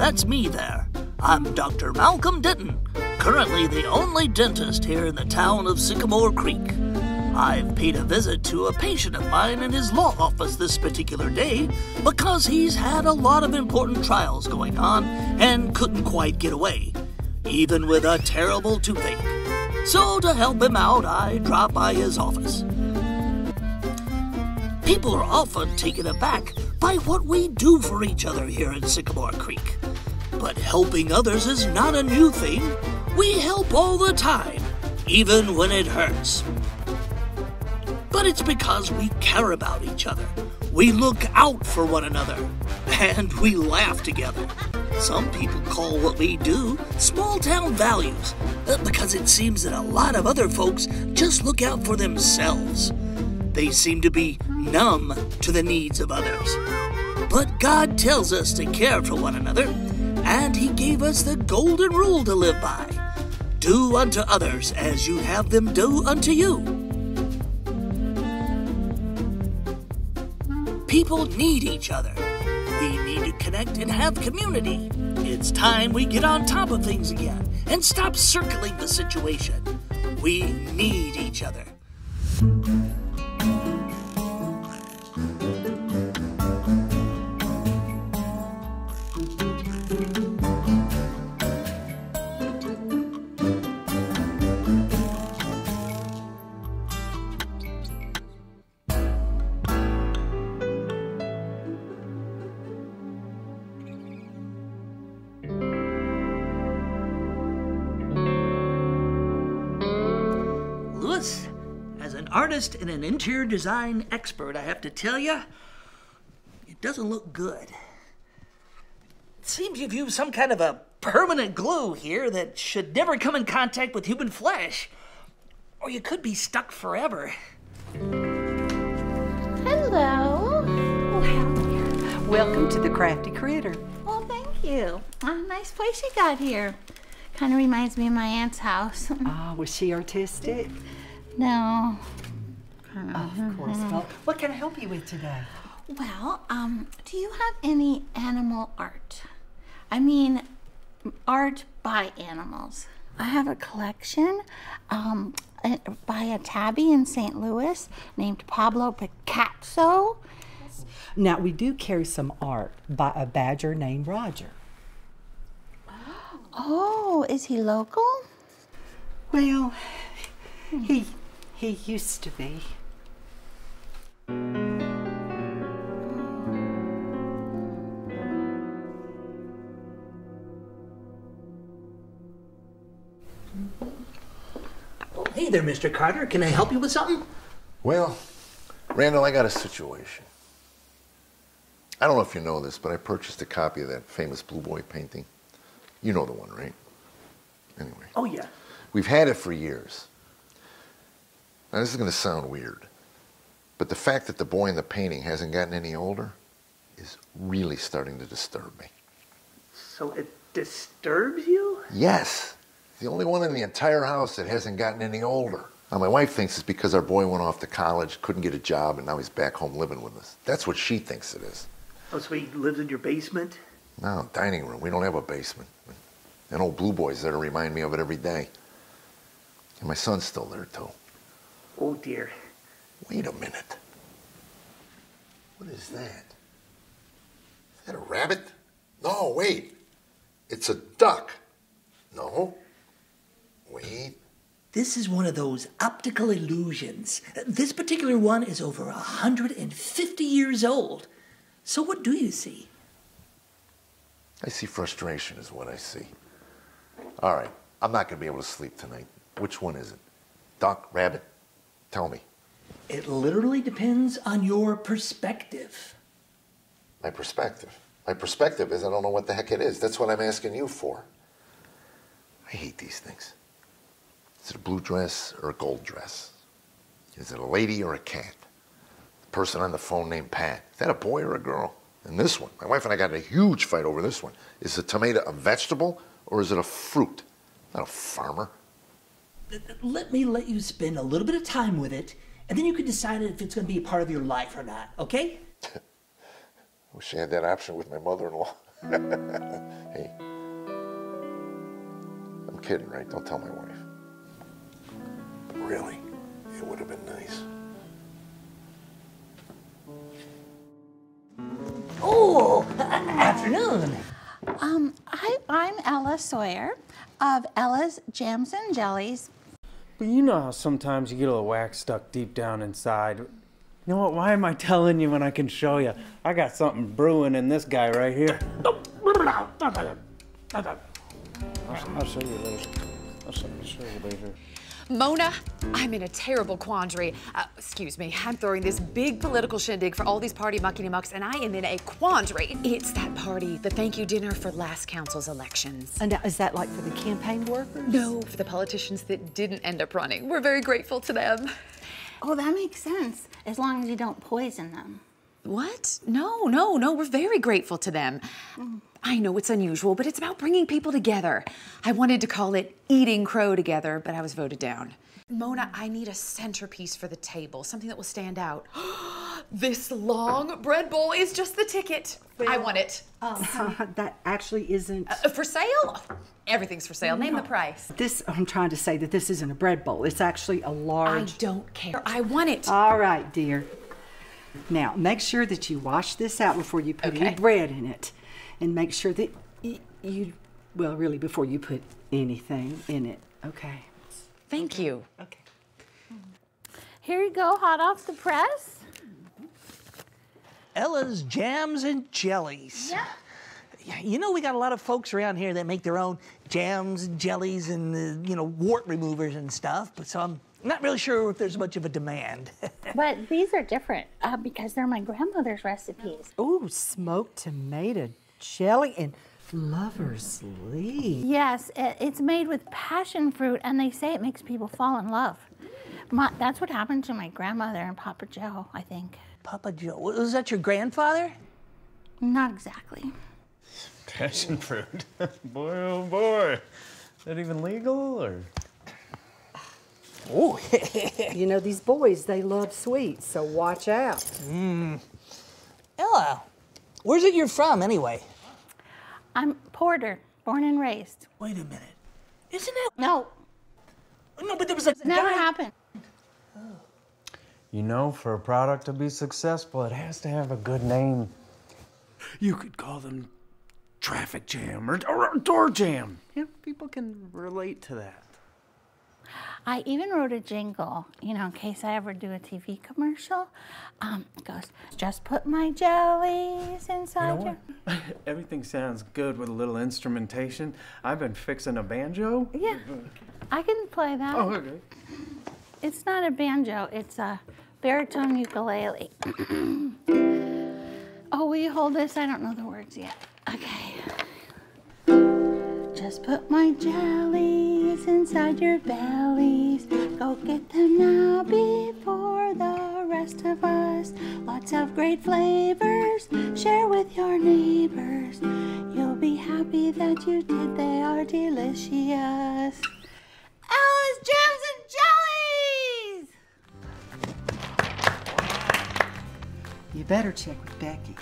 that's me there. I'm Dr. Malcolm Denton, currently the only dentist here in the town of Sycamore Creek. I've paid a visit to a patient of mine in his law office this particular day because he's had a lot of important trials going on and couldn't quite get away, even with a terrible toothache. So to help him out, I dropped by his office. People are often taken aback by what we do for each other here in Sycamore Creek. But helping others is not a new thing. We help all the time, even when it hurts. But it's because we care about each other. We look out for one another, and we laugh together. Some people call what we do small-town values, because it seems that a lot of other folks just look out for themselves. They seem to be numb to the needs of others. But God tells us to care for one another, and He gave us the golden rule to live by. Do unto others as you have them do unto you. People need each other. We need to connect and have community. It's time we get on top of things again and stop circling the situation. We need each other. As an artist and an interior design expert, I have to tell you, it doesn't look good. It seems you've used some kind of a permanent glue here that should never come in contact with human flesh, or you could be stuck forever. Hello. Well, welcome to the Crafty Critter. Well, thank you. Nice place you got here. Kind of reminds me of my aunt's house. Was she artistic? No. Of course. Well, what can I help you with today? Well, do you have any animal art? I mean, art by animals. I have a collection by a tabby in St. Louis named Pablo Picasso. Now, we do carry some art by a badger named Roger. Oh, is he local? Well, he used to be. Hey there, Mr. Carter. Can I help you with something? Well, Randall, I got a situation. I don't know if you know this, but I purchased a copy of that famous Blue Boy painting. You know the one, right? Anyway. Oh, yeah. We've had it for years. Now, this is going to sound weird, but the fact that the boy in the painting hasn't gotten any older is really starting to disturb me. So it disturbs you? Yes. The only one in the entire house that hasn't gotten any older. Now, my wife thinks it's because our boy went off to college, couldn't get a job, and now he's back home living with us. That's what she thinks it is. Oh, so he lives in your basement? No, dining room. We don't have a basement. And old Blue Boy's there to remind me of it every day. And my son's still there, too. Oh, dear. Wait a minute. What is that? Is that a rabbit? No, wait. It's a duck. No. Wait. This is one of those optical illusions. This particular one is over 150 years old. So what do you see? I see frustration is what I see. All right, I'm not going to be able to sleep tonight. Which one is it? Duck, rabbit? Tell me. It literally depends on your perspective. My perspective? My perspective is I don't know what the heck it is. That's what I'm asking you for. I hate these things. Is it a blue dress or a gold dress? Is it a lady or a cat? The person on the phone named Pat. Is that a boy or a girl? And this one, my wife and I got in a huge fight over this one. Is a tomato a vegetable or is it a fruit? Not a farmer. Let me let you spend a little bit of time with it, and then you can decide if it's going to be a part of your life or not, okay? Wish I had that option with my mother-in-law. Hey, I'm kidding, right? Don't tell my wife. But really, it would have been nice. Oh, afternoon. I'm Ella Sawyer of Ella's Jams and Jellies. But you know how sometimes you get a little wax stuck deep down inside. You know what? Why am I telling you when I can show you? I got something brewing in this guy right here. I'll show you later. I'll show you later. Mona, I'm in a terrible quandary. Excuse me, I'm throwing this big political shindig for all these party muckety-mucks, and I am in a quandary. It's that party, the thank you dinner for last council's elections. And is that like for the campaign workers? No, for the politicians that didn't end up running. We're very grateful to them. Oh, that makes sense, as long as you don't poison them. What? No, we're very grateful to them. I know it's unusual, but it's about bringing people together. I wanted to call it Eating Crow Together, but I was voted down. Mona, I need a centerpiece for the table, something that will stand out. This long bread bowl is just the ticket. Well, I want it. That actually isn't... For sale? Everything's for sale. Name the price. I'm trying to say that this isn't a bread bowl. It's actually a large... I don't care. I want it. All right, dear. Now, make sure that you wash this out before you put any bread in it. And make sure that really, before you put anything in it. Okay. Thank you. Okay. Here you go, hot off the press. Ella's Jams and Jellies. Yeah. You know, we got a lot of folks around here that make their own jams and jellies and, wart removers and stuff, but so I'm not really sure if there's much of a demand. But these are different because they're my grandmother's recipes. Ooh, smoked tomato jelly and lover's leaf. Yes, it's made with passion fruit, and they say it makes people fall in love. That's what happened to my grandmother and Papa Joe, I think. Papa Joe, was that your grandfather? Not exactly. Passion fruit. Boy, oh boy. Is that even legal, or? Oh. These boys, they love sweets, so watch out. Ella, where's it you're from, anyway? I'm Porter, born and raised. Wait a minute. Isn't it? No, No, but there was a never guy... happened. You know, for a product to be successful, it has to have a good name. You could call them Traffic Jam or Door Jam. People can relate to that. I even wrote a jingle, in case I ever do a TV commercial. It goes, just put my jellies inside your... Everything sounds good with a little instrumentation. I've been fixing a banjo. Yeah, I can play that. Oh, okay. It's not a banjo, it's a baritone ukulele. Oh, will you hold this? I don't know the words yet. Okay. Just put my jellies inside your bellies. Go get them now before the rest of us. Lots of great flavors, share with your neighbors. You'll be happy that you did, they are delicious. Ella's Jams and Jellies! You better check with Becky.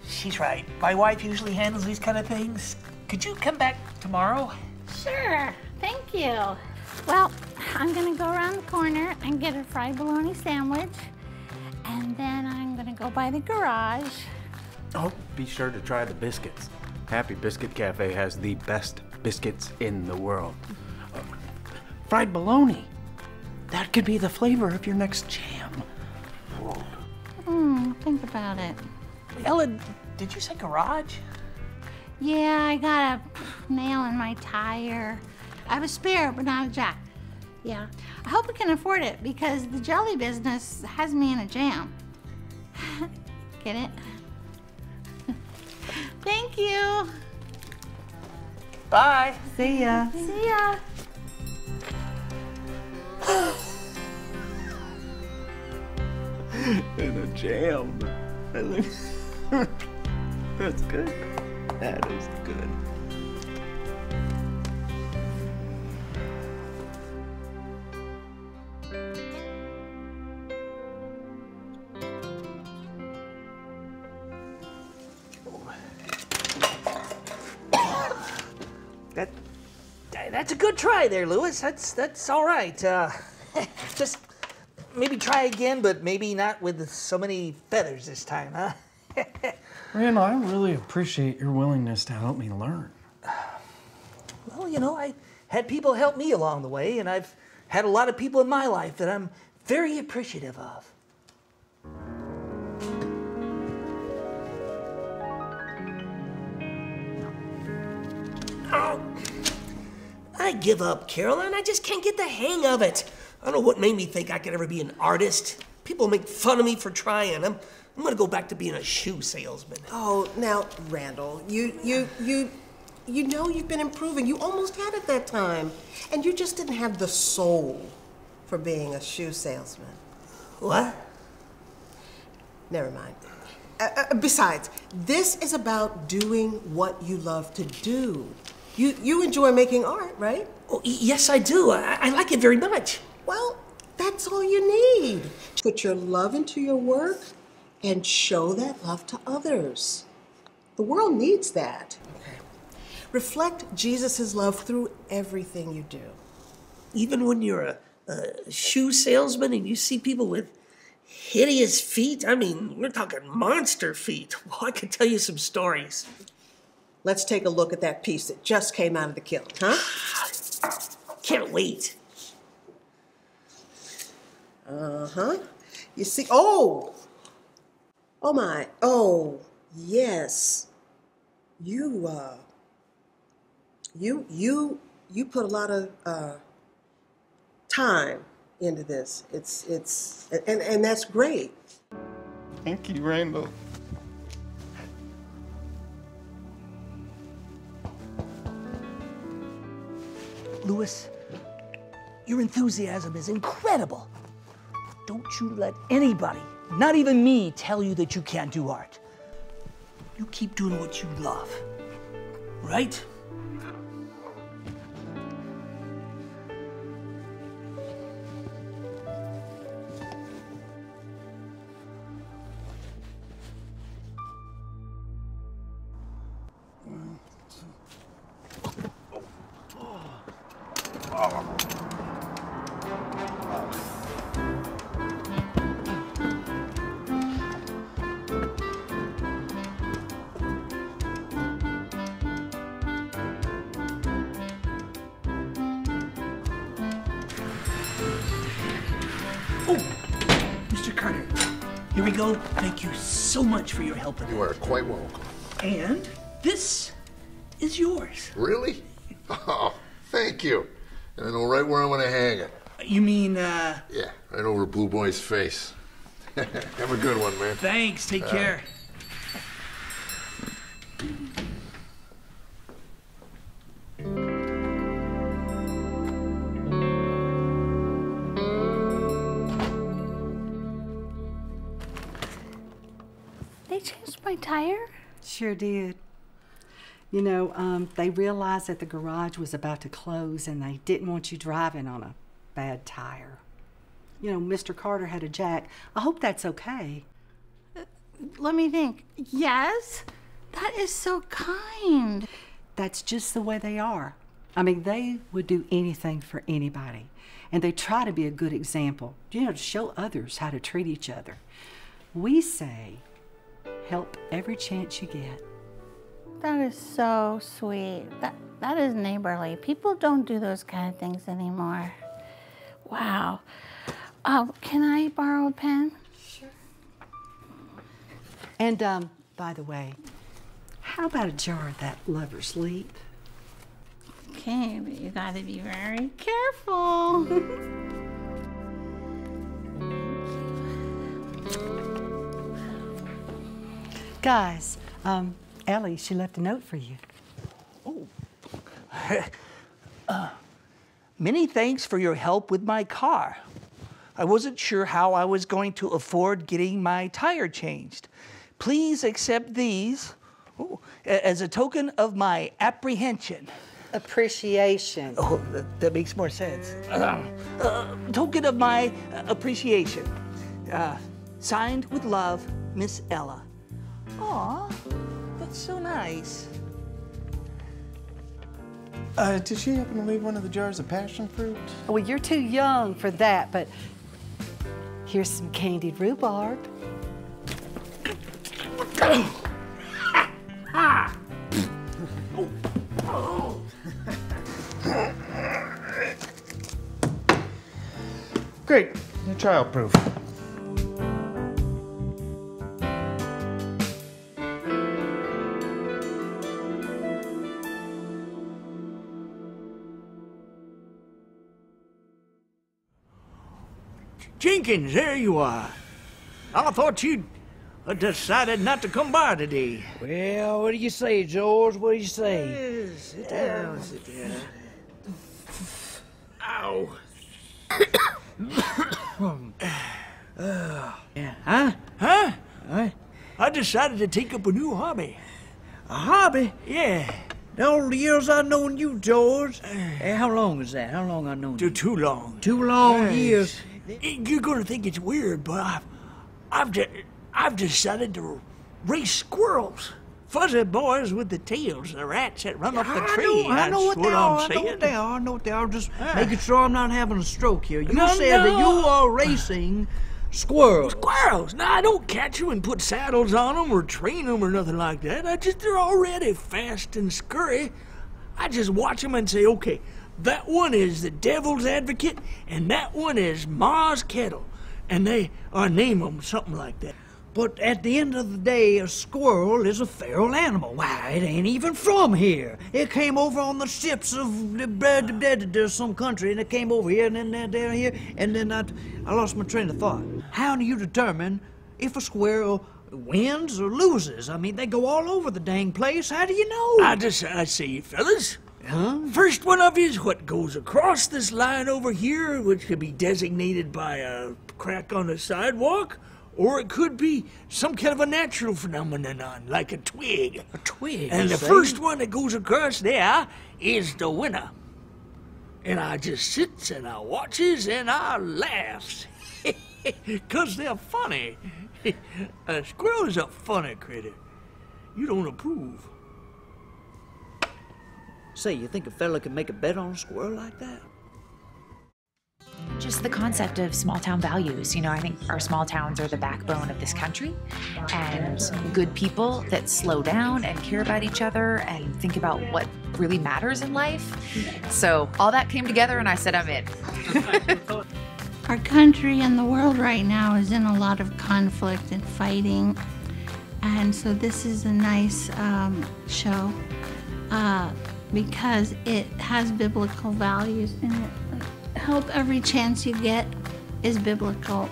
She's right. My wife usually handles these kind of things. Could you come back tomorrow? Sure, thank you. Well, I'm gonna go around the corner and get a fried bologna sandwich, and then I'm gonna go by the garage. Oh, be sure to try the biscuits. Happy Biscuit Cafe has the best biscuits in the world. Fried bologna. That could be the flavor of your next jam. Think about it. Ella, did you say garage? Yeah, I got a nail in my tire. I have a spare, but not a jack. Yeah, I hope we can afford it because the jelly business has me in a jam. Get it? Thank you. Bye. See ya. See ya. In a jam. That's good. That is good. That's a good try there, Louis. That's all right. Just maybe try again, but maybe not with so many feathers this time, huh? Randall, I really appreciate your willingness to help me learn. Well, you know, I had people help me along the way, and I've had a lot of people in my life that I'm very appreciative of. Oh, I give up, Caroline. I just can't get the hang of it. I don't know what made me think I could ever be an artist. People make fun of me for trying. I'm gonna go back to being a shoe salesman. Oh, now, Randall, you know you've been improving. You almost had it that time. And you just didn't have the soul for being a shoe salesman. What? Never mind. Besides, this is about doing what you love to do. You enjoy making art, right? Oh, yes, I do. I like it very much. Well, that's all you need. Put your love into your work and show that love to others. The world needs that. Okay. Reflect Jesus' love through everything you do. Even when you're a shoe salesman and you see people with hideous feet, I mean, we're talking monster feet. Well, I could tell you some stories. Let's take a look at that piece that just came out of the kiln, huh? Can't wait. Uh-huh. You see, oh my, oh, yes. You put a lot of time into this. And that's great. Thank you, Randall. Louis, your enthusiasm is incredible. Don't you let anybody, not even me, tell you that you can't do art. You keep doing what you love, right? Oh, Mr. Carter, here we go. Thank you so much for your help. You are quite welcome. And this is yours. Really? Oh, thank you. And I know right where I'm going to hang it. You mean, Yeah, right over Blue Boy's face. Have a good one, man. Thanks. Take care. They changed my tire? Sure did. You know, they realized that the garage was about to close and they didn't want you driving on a bad tire. You know, Mr. Carter had a jack. I hope that's okay. Let me think. Yes? That is so kind. That's just the way they are. I mean, they would do anything for anybody. And they try to be a good example, you know, to show others how to treat each other. We say, help every chance you get. That is so sweet. That is neighborly. People don't do those kind of things anymore. Wow. Can I borrow a pen? Sure. And, by the way, how about a jar of that Lover's Leap? Okay, but you gotta be very careful. Guys, Ellie, she left a note for you. Oh. Many thanks for your help with my car. I wasn't sure how I was going to afford getting my tire changed. Please accept these as a token of my apprehension. Appreciation. Oh, that makes more sense. Token of my appreciation. Signed with love, Miss Ella. Aw, that's so nice. Did she happen to leave one of the jars of passion fruit? Well, you're too young for that, but here's some candied rhubarb. Great, they're childproof. Jenkins, there you are. I thought you'd decided not to come by today. Well, what do you say, George? What do you say? Sit down, sit down. Ow. Yeah, huh? Huh? What? I decided to take up a new hobby. A hobby? Yeah. All the years I've known you, George. Hey, how long is that? How long I've known you? Too long. 2 long Yes. years. You're gonna think it's weird, but I've decided to race squirrels. Fuzzy boys with the tails, the rats that run up the tree. I know what they are. I'm saying. I know what they are. Just making sure I'm not having a stroke here. You No, said that you no. are racing squirrels. Squirrels? No, I don't catch them and put saddles on them or train them or nothing like that. They're already fast and scurry. I just watch them and say, okay, that one is the devil's advocate and that one is Ma's kettle. And name them something like that. But at the end of the day, a squirrel is a feral animal. Why, it ain't even from here. It came over on the ships of some country, and it came over here, and then down here, and then I lost my train of thought. How do you determine if a squirrel wins or loses? I mean, they go all over the dang place. How do you know? I say, fellas. Huh? First one of you is what goes across this line over here, which could be designated by a crack on the sidewalk, or it could be some kind of a natural phenomenon, like a twig. A twig? And the first one that goes across there is the winner. And I just sits and I watches and I laughs. 'Cause they're funny. A squirrel is a funny critter. You don't approve. Say, you think a fella can make a bet on a squirrel like that? Just the concept of small town values. You know, I think our small towns are the backbone of this country, and good people that slow down and care about each other and think about what really matters in life. So all that came together and I said, I'm in. Our country and the world right now is in a lot of conflict and fighting, and so this is a nice show because it has biblical values in it. Help every chance you get is biblical.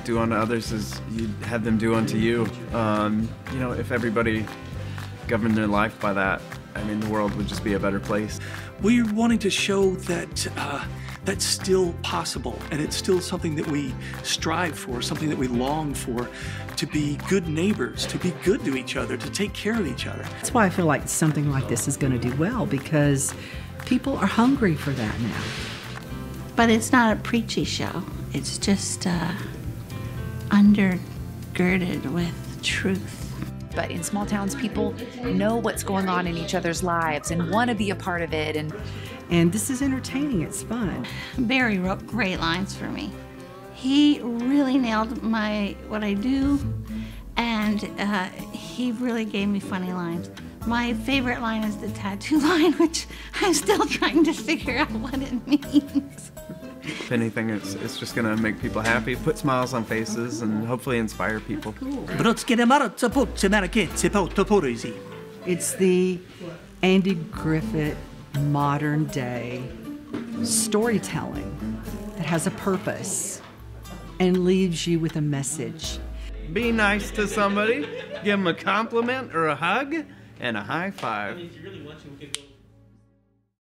Do unto others as you have them do unto you. You know, if everybody governed their life by that, I mean, the world would just be a better place. We're wanting to show that that's still possible, and it's still something that we strive for, something that we long for, to be good neighbors, to be good to each other, to take care of each other. That's why I feel like something like this is going to do well, because people are hungry for that now. But it's not a preachy show. It's just undergirded with truth. But in small towns, people know what's going on in each other's lives and want to be a part of it. And this is entertaining. It's fun. Barry wrote great lines for me. He really nailed what I do, and he really gave me funny lines. My favorite line is the tattoo line, which I'm still trying to figure out what it means. If anything, it's just gonna make people happy, put smiles on faces, and hopefully inspire people. It's the Andy Griffith modern day storytelling that has a purpose and leaves you with a message. Be nice to somebody, give them a compliment or a hug, and a high five.